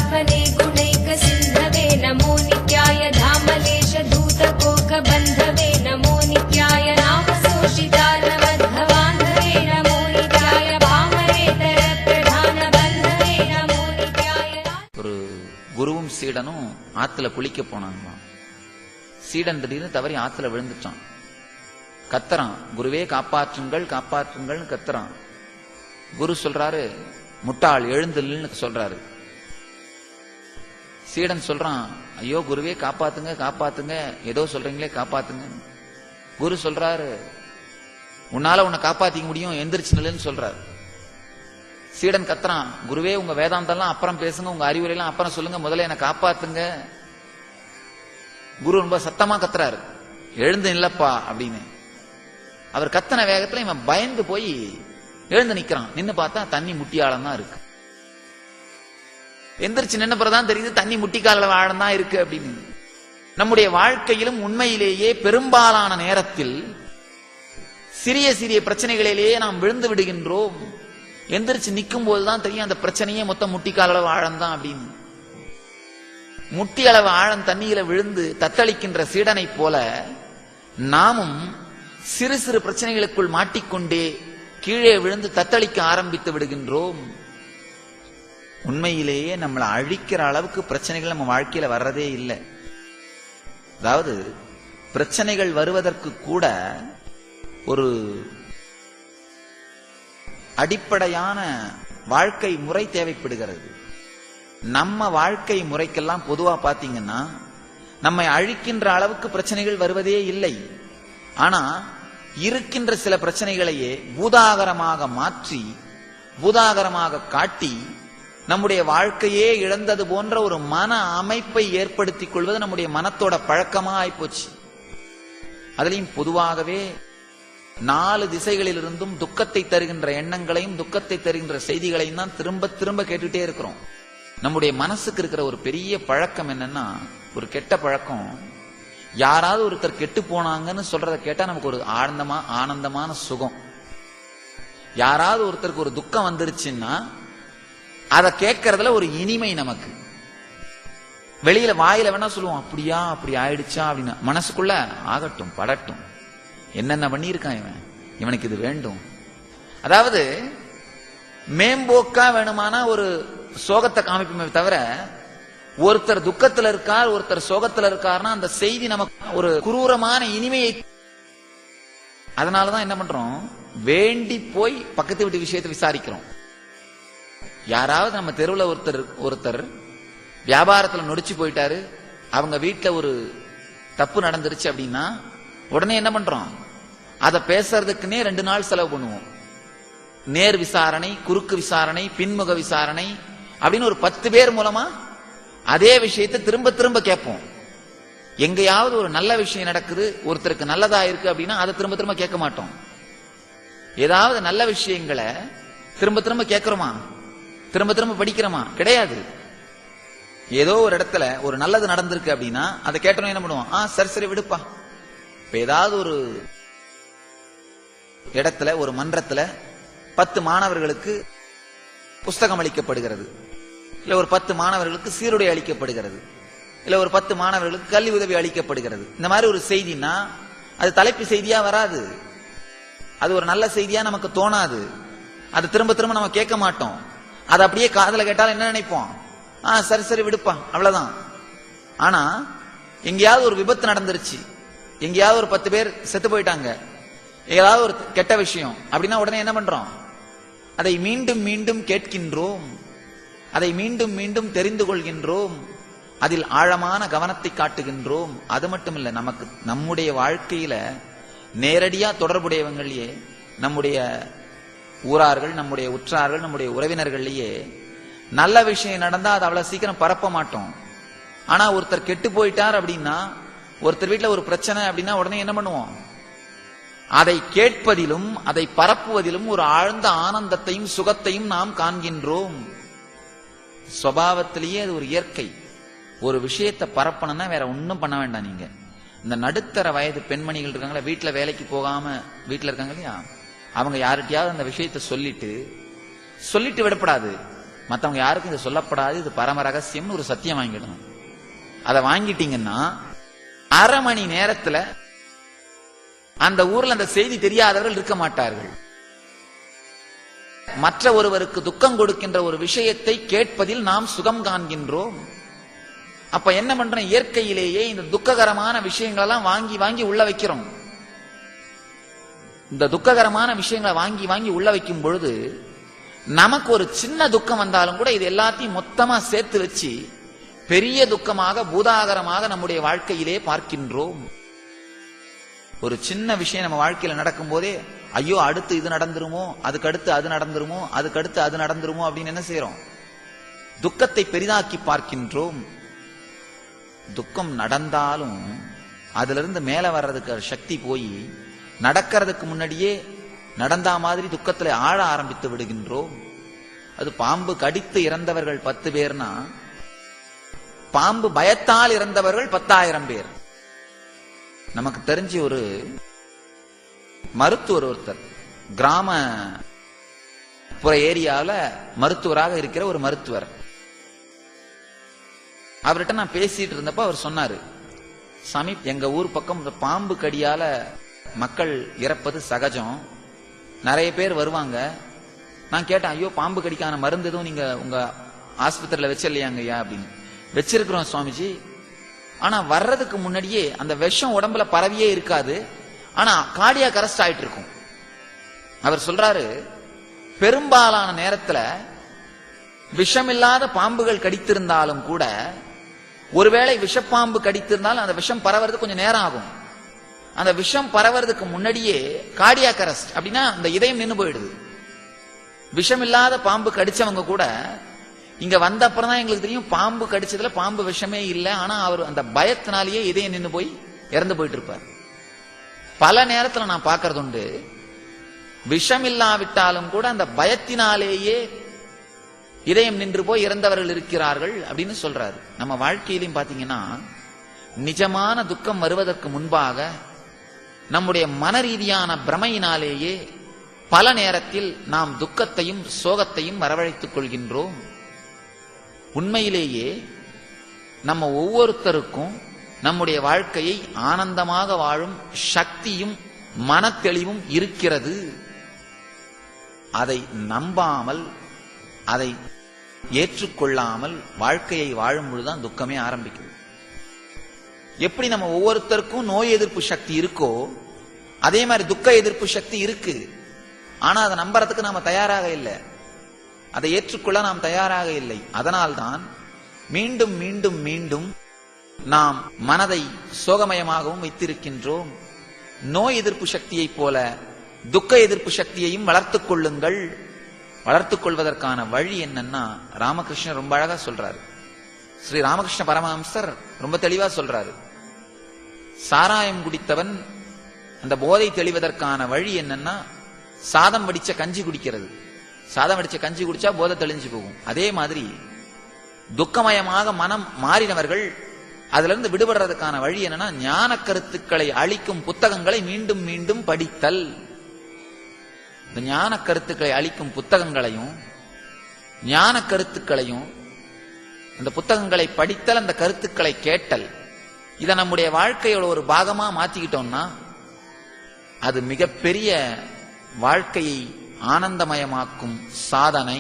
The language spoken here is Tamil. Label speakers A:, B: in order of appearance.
A: शूलाभने गुणैक सिन्धवे नमो नित्याय धामलेश धूतकोक बन्धवे नमो नित्याय नाम शोषितारमद्धवान्धवे नमो नित्याय भामरेतर प्रधान बन्धवे नमो नित्याय।
B: ஒரு குருவும் சீடனும் ஆத்துல குளிக்க போனாங்களாம். சீடன் திடீர்னு தவறி ஆத்துல விழுந்துட்டான். கத்துறான், குருவே காப்பாற்றுங்கள் காப்பாற்றுங்கள் கத்துறான். குரு சொல்றாரு, முட்டாள் எழுந்துன்னு சொல்றாரு. சீடன் சொல்றான், ஐயோ குருவே காப்பாத்துங்க காப்பாத்துங்க, ஏதோ சொல்றீங்களே காப்பாத்துங்க. குரு சொல்றாரு, உன்னால உன்னை காப்பாத்திக்க முடியும், எந்திரிச்சு நில்லுன்னு சொல்றாரு. சீடன் கத்துறான், குருவே உங்க வேதாந்தெல்லாம் அப்புறம் பேசுங்க, உங்க அறிவுரையெல்லாம் அப்புறம் சொல்லுங்க, முதல்ல என்னை காப்பாத்துங்க. குரு ரொம்ப சத்தமா கத்துறாரு, எழுந்து நில்லப்பா அப்படின்னு. அவர் கத்தன வேகத்துல இவன் பயந்து போய் எழுந்து நிக்கிறான். நின்னு பார்த்தா தண்ணி முட்டியாளம் தான் இருக்கு. எந்திரிச்சு நின்ன பிறதான் தெரியுது தண்ணி முட்டிக்கால ஆழம் தான் இருக்கு அப்படின்னு. நம்முடைய வாழ்க்கையிலும் உண்மையிலேயே பெரும்பாலான நேரத்தில் சிறிய சிறிய பிரச்சனைகளிலேயே நாம் விழுந்து விடுகின்றோம். எந்திரிச்சு நிற்கும் போதுதான் தெரியும் அந்த பிரச்சனையே மொத்தம் முட்டிக்கால அளவு ஆழம் தான் அப்படின்னு. முட்டி அளவு ஆழம் தண்ணீர விழுந்து தத்தளிக்கின்ற சீடனை போல நாமும் சிறு சிறு பிரச்சனைகளுக்குள் மாட்டிக்கொண்டே கீழே விழுந்து தத்தளிக்க ஆரம்பித்து விடுகின்றோம். உண்மையிலேயே நம்மளை அழிக்கிற அளவுக்கு பிரச்சனைகள் நம்ம வாழ்க்கையில வர்றதே இல்லை. அதாவது பிரச்சனைகள் வருவதற்கு கூட ஒரு அடிப்படையான வாழ்க்கை முறை தேவைப்படுகிறது. நம்ம வாழ்க்கை முறைக்கெல்லாம் பொதுவா பாத்தீங்கன்னா நம்மை அழிக்கின்ற அளவுக்கு பிரச்சனைகள் வருவதே இல்லை. ஆனா இருக்கின்ற சில பிரச்சனைகளையே பூதாகரமாக மாற்றி பூதாகரமாக காட்டி நம்முடைய வாழ்க்கையே இழந்தது போன்ற ஒரு மன அமைப்பை ஏற்படுத்திக் கொள்வது நம்முடைய மனத்தோட பழக்கமா ஆயிப்போச்சு. அதுலயும் பொதுவாகவே 4 திசைகளிலிருந்தும் துக்கத்தை தருகின்ற எண்ணங்களையும் துக்கத்தை தருகின்ற செய்திகளையும் தான் திரும்ப திரும்ப கேட்டுட்டே இருக்கிறோம். நம்முடைய மனசுக்கு இருக்கிற ஒரு பெரிய பழக்கம் என்னன்னா, ஒரு கெட்ட பழக்கம், யாராவது ஒருத்தர் கெட்டு போனாங்கன்னு சொல்றத கேட்டா நமக்கு ஒரு ஆனந்தமான சுகம். யாராவது ஒருத்தருக்கு ஒரு துக்கம் வந்துருச்சுன்னா அதை கேட்கறதுல ஒரு இனிமை நமக்கு. வெளியில வாயில வேணா சொல்லுவோம், அப்படியா அப்படி ஆயிடுச்சா அப்படின்னு. மனசுக்குள்ள ஆகட்டும் படட்டும், என்னென்ன பண்ணியிருக்கான் இவன், இவனுக்கு இது வேண்டும். அதாவது மேம்போக்கா வேணுமானா ஒரு சோகத்தை காமிப்புமே தவிர, ஒருத்தர் துக்கத்துல இருக்கார் ஒருத்தர் சோகத்துல இருக்காருன்னா அந்த செய்தி நமக்கு ஒரு குரூரமான இனிமையை. அதனாலதான் என்ன பண்றோம், வேண்டி போய் பக்கத்து வீட்டு விஷயத்தை விசாரிக்கிறோம். யாராவது நம்ம தெருவுல ஒருத்தர் வியாபாரத்துல நொடிச்சு போயிட்டாரு, அவங்க வீட்டுல ஒரு தப்பு நடந்துருச்சு அப்படின்னா உடனே என்ன பண்றோம், அதை பேசுறதுக்குன்னே 2 நாள் செலவு பண்ணுவோம். நேர் விசாரணை, குறுக்கு விசாரணை, பின்முக விசாரணை அப்படின்னு ஒரு 10 பேர் மூலமா அதே விஷயத்தை திரும்ப திரும்ப கேட்போம். எங்கேயாவது ஒரு நல்ல விஷயம் நடக்குது, ஒருத்தருக்கு நல்லதா இருக்கு அப்படின்னா அதை திரும்ப திரும்ப கேட்க மாட்டோம். ஏதாவது நல்ல விஷயங்களை திரும்ப திரும்ப கேட்கிறோமா, திரும்ப திரும்ப படிக்கிறோமா? கிடையாது. ஏதோ ஒரு இடத்துல ஒரு நல்லது நடந்திருக்கு அப்படின்னா அதை கேட்டோம் என்ன பண்ணுவோம், சரி சரி விடுப்பா. இப்ப ஏதாவது ஒரு இடத்துல ஒரு மன்றத்துல 10 மாணவர்களுக்கு புஸ்தகம் அளிக்கப்படுகிறது, இல்ல ஒரு 10 மாணவர்களுக்கு சீருடை அளிக்கப்படுகிறது, இல்ல ஒரு 10 மாணவர்களுக்கு கல்வி உதவி அளிக்கப்படுகிறது. இந்த மாதிரி ஒரு செய்தினா அது தலைப்பு செய்தியா வராது, அது ஒரு நல்ல செய்தியா நமக்கு தோணாது. அது திரும்ப திரும்ப நம்ம கேட்க மாட்டோம். அது அப்படியே காதுல கேட்டாலும் என்ன நினைப்போம், சரி சரி விடுப்பா, அவ்வளவுதான். ஆனா எங்கேயாவது ஒரு விபத்து நடந்துருச்சு, எங்கேயாவது ஒரு 10 பேர் செத்து போயிட்டாங்க, ஏதாவது ஒரு கெட்ட விஷயம் அப்படின்னா உடனே என்ன பண்றோம், அதை மீண்டும் மீண்டும் கேட்கின்றோம், அதை மீண்டும் மீண்டும் தெரிந்து கொள்கின்றோம், அதில் ஆழமான கவனத்தை காட்டுகின்றோம். அது மட்டும் இல்ல, நமக்கு நம்முடைய வாழ்க்கையில நேரடியா தொடர்புடையவங்களையே, நம்முடைய ஊரார்கள், நம்முடைய உற்றார்கள், நம்முடைய உறவினர்கள்லயே நல்ல விஷயம் நடந்தா அது அவ்வளவு சீக்கிரம் பரப்ப மாட்டோம். ஆனா ஒருத்தர் கெட்டு போயிட்டார் அப்படின்னா, ஒருத்தர் வீட்டுல ஒரு பிரச்சனை அப்படின்னா உடனே என்ன பண்ணுவோம், அதை கேட்பதிலும் அதை பரப்புவதிலும் ஒரு ஆழ்ந்த ஆனந்தத்தையும் சுகத்தையும் நாம் காண்கின்றோம். சுபாவத்திலேயே அது ஒரு இயற்கை. ஒரு விஷயத்தை பரப்பணும்னா வேற ஒன்னும் பண்ண வேண்டாம். நீங்க இந்த நடுத்தர வயது பெண்மணிகள் இருக்காங்களா, வீட்டுல வேலைக்கு போகாம வீட்டுல இருக்காங்க இல்லையா, அவங்க யார்கிட்டயாவது அந்த விஷயத்தை சொல்லிட்டு விடப்படாது, மத்தவங்க யாருக்கும் இது சொல்லப்படாது, இது பரம ரகசியம்னு ஒரு சத்தியம் வாங்கிடணும். அதை வாங்கிட்டீங்கன்னா அரை மணி நேரத்துல அந்த ஊர்ல அந்த செய்தி தெரியாதவர்கள் இருக்க மாட்டார்கள். மற்ற ஒருவருக்கு துக்கம் கொடுக்கின்ற ஒரு விஷயத்தை கேட்பதில் நாம் சுகம் காண்கின்றோம். அப்ப என்ன பண்றோம்? இயற்கையிலேயே இந்த துக்ககரமான விஷயங்களெல்லாம் வாங்கி வாங்கி உள்ள வைக்கிறோம். இந்த துக்ககரமான விஷயங்களை வாங்கி வாங்கி உள்ள வைக்கும் பொழுது நமக்கு ஒரு சின்ன துக்கம் வந்தாலும் கூட இது எல்லாத்தையும் மொத்தமா சேர்த்து வச்சு பெரிய துக்கமாக பூதாகரமாக நம்முடைய வாழ்க்கையிலே பார்க்கின்றோம். ஒரு சின்ன விஷயம் நம்ம வாழ்க்கையில நடக்கும் போதே ஐயோ அடுத்து இது நடந்துருமோ, அதுக்கு அடுத்து அது நடந்துருமோ, அதுக்கு அடுத்து அது நடந்துருமோ அப்படின்னு என்ன செய்யறோம்? துக்கத்தை பெரிதாக்கி பார்க்கின்றோம். துக்கம் நடந்தாலும் அதுல இருந்து மேல வர்றதுக்கு சக்தி போய் நடக்கிறதுக்கு முன்னாடியே நடந்தா மாதிரி துக்கத்துல ஆழ ஆரம்பித்து விடுகின்றோம். அது பாம்பு கடித்து இறந்தவர்கள் 10 பேர்னா பாம்பு பயத்தால் இறந்தவர்கள் 10,000 பேர். நமக்கு தெரிஞ்ச ஒரு மருத்துவர் ஒருத்தர், கிராம புற ஏரியாவில் மருத்துவராக இருக்கிற ஒரு மருத்துவர். அவர்கிட்ட நான் பேசிட்டு இருந்தப்ப அவர் சொன்னாரு, சாமி எங்க ஊர் பக்கம் பாம்பு கடியால மக்கள் இறப்பது சகஜம், நிறைய பேர் வருவாங்க. நான் கேட்டேன், ஐயோ பாம்பு கடிக்கான மருந்து எதுவும் நீங்க உங்க ஆஸ்பத்திரியில வச்சிடலையாங்க ஐயா அப்படின்னு. வச்சிருக்கிறோம் சுவாமிஜி, ஆனா வர்றதுக்கு முன்னாடியே அந்த விஷம் உடம்புல பரவியே இருக்காது, ஆனா கார்டியாக் அரெஸ்ட் ஆயிட்டு இருக்கும். அவர் சொல்றாரு, பெரும்பாலான நேரத்துல விஷமில்லாத பாம்புகள் கடித்திருந்தாலும் கூட ஒருவேளை விஷப்பாம்பு கடித்திருந்தாலும் அந்த விஷம் பரவறதுக்கு கொஞ்சம் நேரம் ஆகும். அந்த விஷம் பரவறதுக்கு முன்னாடியே கார்டியாக் அரெஸ்ட் அப்படின்னா அந்த இதயம் நின்று போயிடுது. விஷமில்லாத பாம்பு கடிச்சவங்க கூட இங்க வந்த அப்புறம் தான் எங்களுக்கு தெரியும் பாம்பு கடிச்சதுல பாம்பு விஷமே இல்லை, ஆனா அவர் அந்த பயத்தினாலேயே இதயம் நின்று போய் இறந்து போயிட்டு இருப்பார். பல நேரத்துல நான் பார்க்கறது உண்டு, விஷம் இல்லாவிட்டாலும் கூட அந்த பயத்தினாலேயே இதயம் நின்று போய் இறந்தவர்கள் இருக்கிறார்கள் அப்படின்னு சொல்றாரு. நம்ம வாழ்க்கையிலையும் பாத்தீங்கன்னா நிஜமான துக்கம் வருவதற்கு முன்பாக நம்முடைய மன ரீதியான பிரமையினாலேயே பல நேரத்தில் நாம் துக்கத்தையும் சோகத்தையும் வரவழைத்துக் கொள்கின்றோம். உண்மையிலேயே நம்ம ஒவ்வொருத்தருக்கும் நம்முடைய வாழ்க்கையை ஆனந்தமாக வாழும் சக்தியும் மனத்தெளிவும் இருக்கிறது. அதை நம்பாமல் அதை ஏற்றுக்கொள்ளாமல் வாழ்க்கையை வாழும் பொழுதுதான் துக்கமே ஆரம்பிக்குது. எப்படி நம்ம ஒவ்வொருத்தருக்கும் நோய் எதிர்ப்பு சக்தி இருக்கோ அதே மாதிரி துக்க எதிர்ப்பு சக்தி இருக்கு. ஆனா அதை நம்புறதுக்கு நாம தயாராக இல்லை, அதை ஏற்றுக்கொள்ள நாம் தயாராக இல்லை. அதனால்தான் மீண்டும் மீண்டும் மீண்டும் நாம் மனதை சோகமயமாகவும் வைத்திருக்கின்றோம். நோய் எதிர்ப்பு சக்தியை போல துக்க எதிர்ப்பு சக்தியையும் வளர்த்துக் கொள்ளுங்கள். வளர்த்துக் கொள்வதற்கான வழி என்னன்னா ராமகிருஷ்ணர் ரொம்ப அழகா சொல்றாரு. ஸ்ரீ ராமகிருஷ்ண பரமஹம்சர் ரொம்ப தெளிவா சொல்றாரு, சாராயம் குடித்தவன் அந்த போதை தெளிவதற்கான வழி என்னன்னா சாதம் வடிச்ச கஞ்சி குடிக்கிறது. சாதம் வடிச்ச கஞ்சி குடிச்சா போதை தெளிஞ்சு போகும். அதே மாதிரி துக்கமயமாக மனம் மாறினவர்கள் அதுல இருந்து விடுபடுறதுக்கான வழி என்னன்னா ஞான கருத்துக்களை அளிக்கும் புத்தகங்களை மீண்டும் மீண்டும் படித்தல். இந்த ஞான கருத்துக்களை அளிக்கும் புத்தகங்களையும் ஞான கருத்துக்களையும் அந்த புத்தகங்களை படித்தல், அந்த கருத்துக்களை கேட்டல், இதை நம்முடைய வாழ்க்கையோட ஒரு பாகமா மாத்திக்கிட்டோம்னா அது மிகப்பெரிய வாழ்க்கையை ஆனந்தமயமாக்கும் சாதனை.